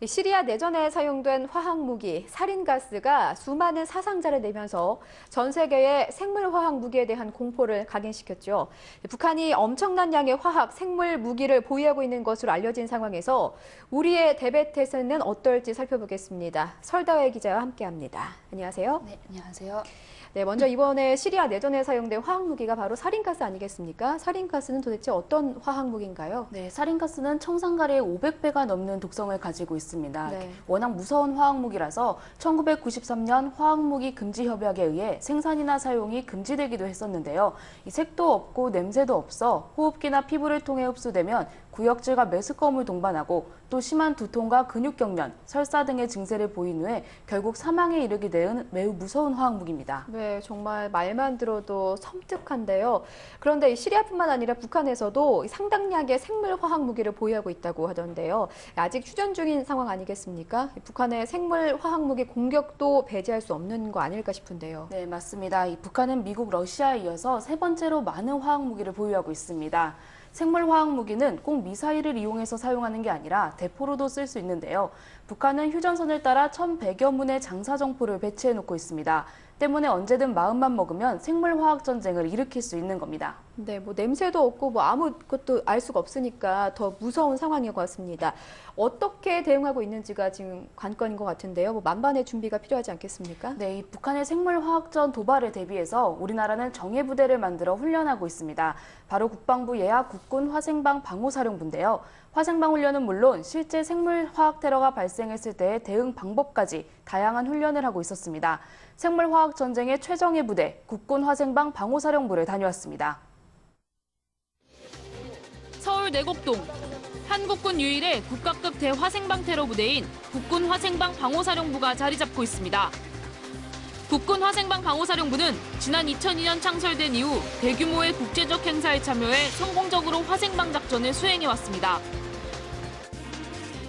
시리아 내전에 사용된 화학무기, 살인가스가 수많은 사상자를 내면서 전 세계의 생물화학 무기에 대한 공포를 각인시켰죠. 북한이 엄청난 양의 화학, 생물 무기를 보유하고 있는 것으로 알려진 상황에서 우리의 대비태세는 어떨지 살펴보겠습니다. 설다혜 기자와 함께합니다. 안녕하세요. 네, 안녕하세요. 네, 먼저 이번에 시리아 내전에 사용된 화학무기가 바로 살인가스 아니겠습니까? 살인가스는 도대체 어떤 화학무기인가요? 네, 살인가스는 청산가리의 500배가 넘는 독성을 가지고 있습니다. 네. 워낙 무서운 화학무기라서 1993년 화학무기 금지 협약에 의해 생산이나 사용이 금지되기도 했었는데요. 이 색도 없고 냄새도 없어 호흡기나 피부를 통해 흡수되면 구역질과 메스꺼움을 동반하고 또 심한 두통과 근육경련, 설사 등의 증세를 보인 후에 결국 사망에 이르게 되는 매우 무서운 화학무기입니다. 네, 정말 말만 들어도 섬뜩한데요. 그런데 시리아뿐만 아니라 북한에서도 상당량의 생물화학 무기를 보유하고 있다고 하던데요. 아직 휴전 중인 상황 아니겠습니까? 북한의 생물화학 무기 공격도 배제할 수 없는 거 아닐까 싶은데요. 네, 맞습니다. 북한은 미국, 러시아에 이어서 세 번째로 많은 화학무기를 보유하고 있습니다. 생물화학 무기는 꼭 미사일을 이용해서 사용하는 게 아니라 대포로도 쓸 수 있는데요. 북한은 휴전선을 따라 1,100여 문의 장사정포를 배치해놓고 있습니다. 때문에 언제든 마음만 먹으면 생물화학 전쟁을 일으킬 수 있는 겁니다. 네, 냄새도 없고 아무것도 알 수가 없으니까 더 무서운 상황인 것 같습니다. 어떻게 대응하고 있는지가 지금 관건인 것 같은데요. 만반의 준비가 필요하지 않겠습니까? 네, 이 북한의 생물화학전 도발에 대비해서 우리나라는 정예부대를 만들어 훈련하고 있습니다. 바로 국방부 예하 국군 화생방 방호사령부인데요. 화생방 훈련은 물론 실제 생물화학 테러가 발생했을 때의 대응 방법까지 다양한 훈련을 하고 있었습니다. 생물화학 전쟁의 최정예 부대 국군 화생방 방호사령부를 다녀왔습니다. 서울 내곡동 한국군 유일의 국가급 대화생방 테러 부대인 국군 화생방 방호사령부가 자리 잡고 있습니다. 국군 화생방 방호사령부는 지난 2002년 창설된 이후 대규모의 국제적 행사에 참여해 성공적으로 화생방 작전을 수행해왔습니다.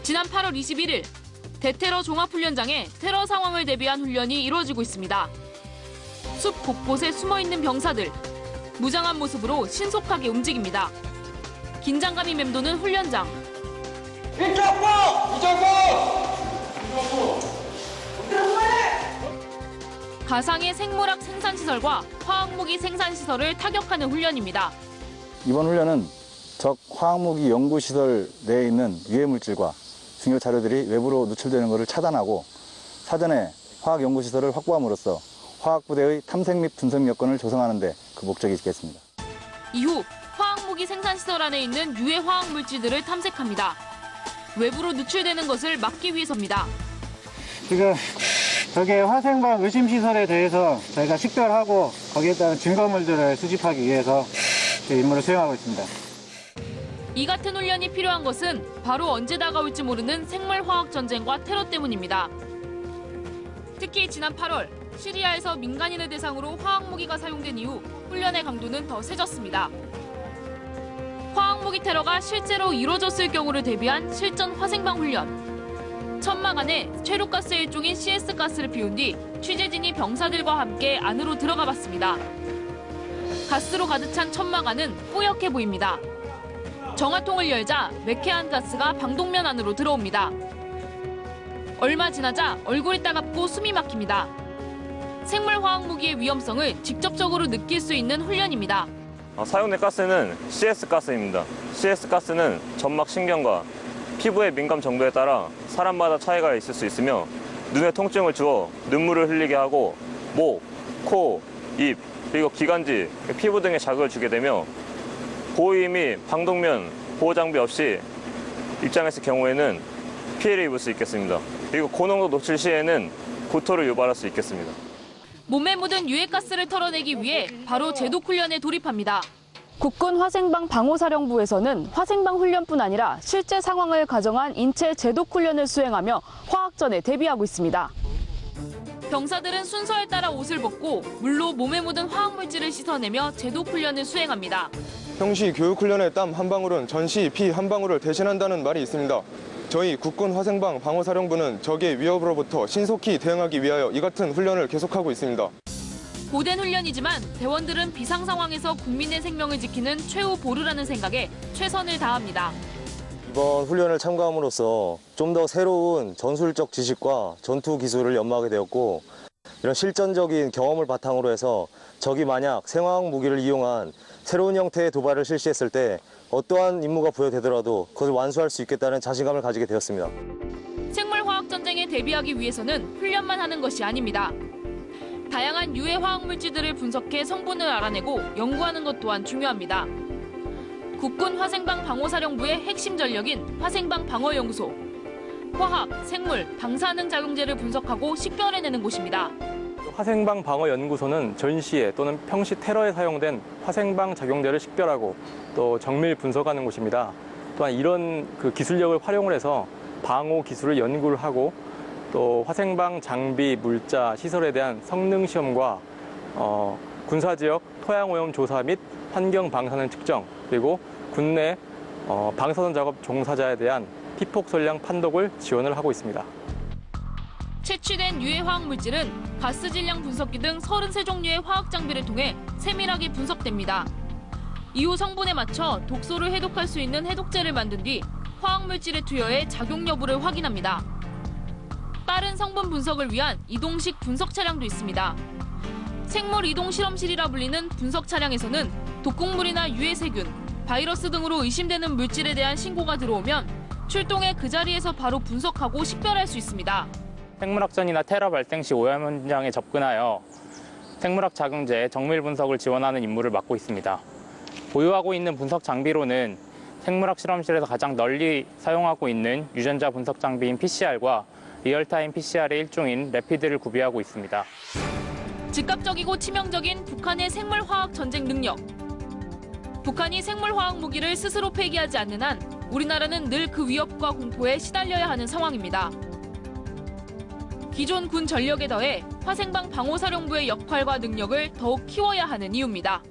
지난 8월 21일 대테러 종합훈련장에 테러 상황을 대비한 훈련이 이루어지고 있습니다. 숲 곳곳에 숨어있는 병사들, 무장한 모습으로 신속하게 움직입니다. 긴장감이 맴도는 훈련장. 가상의 생물학 생산시설과 화학무기 생산시설을 타격하는 훈련입니다. 이번 훈련은 적 화학무기 연구시설 내에 있는 유해물질과 중요 자료들이 외부로 누출되는 것을 차단하고 사전에 화학연구시설을 확보함으로써 화학부대의 탐색 및 분석 여건을 조성하는 데 그 목적이 있겠습니다. 이후 화학무기 생산시설 안에 있는 유해 화학물질들을 탐색합니다. 외부로 누출되는 것을 막기 위해서입니다. 지금 저게 화생방 의심시설에 대해서 저희가 식별하고 거기에 따른 증거물들을 수집하기 위해서 임무를 수행하고 있습니다. 이 같은 훈련이 필요한 것은 바로 언제 다가올지 모르는 생물화학 전쟁과 테러 때문입니다. 특히 지난 8월 시리아에서 민간인을 대상으로 화학무기가 사용된 이후 훈련의 강도는 더 세졌습니다. 화학무기 테러가 실제로 이루어졌을 경우를 대비한 실전 화생방 훈련. 천막 안에 최루가스 일종인 CS가스를 피운 뒤 취재진이 병사들과 함께 안으로 들어가 봤습니다. 가스로 가득 찬 천막 안은 뿌옇게 보입니다. 정화통을 열자 매캐한 가스가 방독면 안으로 들어옵니다. 얼마 지나자 얼굴이 따갑고 숨이 막힙니다. 생물화학 무기의 위험성을 직접적으로 느낄 수 있는 훈련입니다. 사용된 가스는 CS가스입니다. CS가스는 점막 신경과 피부의 민감 정도에 따라 사람마다 차이가 있을 수 있으며 눈에 통증을 주어 눈물을 흘리게 하고 목, 코, 입, 그리고 기관지, 피부 등에 자극을 주게 되며 보호의 및 방독면, 보호장비 없이 입장했을 경우에는 피해를 입을 수 있겠습니다. 그리고 고농도 노출 시에는 구토를 유발할 수 있겠습니다. 몸에 묻은 유해가스를 털어내기 위해 바로 제독 훈련에 돌입합니다. 국군 화생방 방호사령부에서는 화생방 훈련뿐 아니라 실제 상황을 가정한 인체 제독 훈련을 수행하며 화학전에 대비하고 있습니다. 병사들은 순서에 따라 옷을 벗고 물로 몸에 묻은 화학물질을 씻어내며 제독 훈련을 수행합니다. 평시 교육훈련의 땀 한 방울은 전시 피 한 방울을 대신한다는 말이 있습니다. 저희 국군 화생방 방호사령부는 적의 위협으로부터 신속히 대응하기 위하여 이 같은 훈련을 계속하고 있습니다. 고된 훈련이지만 대원들은 비상 상황에서 국민의 생명을 지키는 최후 보루라는 생각에 최선을 다합니다. 이번 훈련을 참가함으로써 좀 더 새로운 전술적 지식과 전투 기술을 연마하게 되었고, 이런 실전적인 경험을 바탕으로 해서 적이 만약 생화학 무기를 이용한 새로운 형태의 도발을 실시했을 때 어떠한 임무가 부여되더라도 그것을 완수할 수 있겠다는 자신감을 가지게 되었습니다. 생물화학 전쟁에 대비하기 위해서는 훈련만 하는 것이 아닙니다. 다양한 유해 화학 물질들을 분석해 성분을 알아내고 연구하는 것 또한 중요합니다. 국군 화생방 방호사령부의 핵심 전력인 화생방 방어연구소. 화학, 생물, 방사능 작용제를 분석하고 식별해내는 곳입니다. 화생방 방어연구소는 전시에 또는 평시 테러에 사용된 화생방 작용제를 식별하고 또 정밀 분석하는 곳입니다. 또한 이런 기술력을 활용을 해서 방호 기술을 연구를 하고 또 화생방 장비, 물자, 시설에 대한 성능 시험과 군사지역 토양오염 조사 및 환경 방사능 측정, 그리고 국내 방사선 작업 종사자에 대한 피폭 선량 판독을 지원을 하고 있습니다. 채취된 유해 화학 물질은 가스 질량 분석기 등 33종류의 화학 장비를 통해 세밀하게 분석됩니다. 이후 성분에 맞춰 독소를 해독할 수 있는 해독제를 만든 뒤 화학 물질에 투여해 작용 여부를 확인합니다. 빠른 성분 분석을 위한 이동식 분석 차량도 있습니다. 생물 이동 실험실이라 불리는 분석 차량에서는 독극물이나 유해 세균, 바이러스 등으로 의심되는 물질에 대한 신고가 들어오면 출동해 그 자리에서 바로 분석하고 식별할 수 있습니다. 생물학전이나 테러 발생 시 오염 현장에 접근하여 생물학 작용제 정밀 분석을 지원하는 임무를 맡고 있습니다. 보유하고 있는 분석 장비로는 생물학 실험실에서 가장 널리 사용하고 있는 유전자 분석 장비인 PCR과 리얼타임 PCR의 일종인 래피드를 구비하고 있습니다. 즉각적이고 치명적인 북한의 생물화학 전쟁 능력. 북한이 생물화학 무기를 스스로 폐기하지 않는 한 우리나라는 늘 그 위협과 공포에 시달려야 하는 상황입니다. 기존 군 전력에 더해 화생방 방호사령부의 역할과 능력을 더욱 키워야 하는 이유입니다.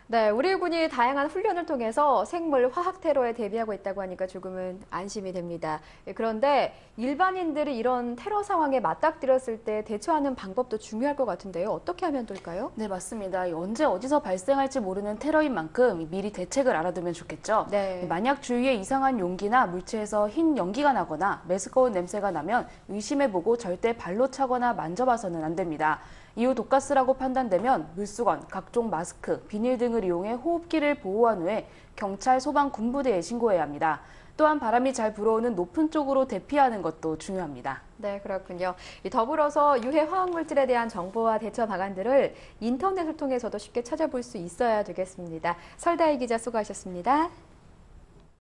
네, 우리 군이 다양한 훈련을 통해서 생물 화학 테러에 대비하고 있다고 하니까 조금은 안심이 됩니다. 그런데 일반인들이 이런 테러 상황에 맞닥뜨렸을 때 대처하는 방법도 중요할 것 같은데요. 어떻게 하면 될까요? 네, 맞습니다. 언제 어디서 발생할지 모르는 테러인 만큼 미리 대책을 알아두면 좋겠죠. 네. 만약 주위에 이상한 용기나 물체에서 흰 연기가 나거나 메스꺼운 냄새가 나면 의심해보고 절대 발로 차거나 만져봐서는 안 됩니다. 이후 독가스라고 판단되면 물수건, 각종 마스크, 비닐 등을 이용해 호흡기를 보호한 후에 경찰, 소방, 군부대에 신고해야 합니다. 또한 바람이 잘 불어오는 높은 쪽으로 대피하는 것도 중요합니다. 네, 그렇군요. 더불어서 유해 화학물질에 대한 정보와 대처 방안들을 인터넷을 통해서도 쉽게 찾아볼 수 있어야 되겠습니다. 설다희 기자 수고하셨습니다.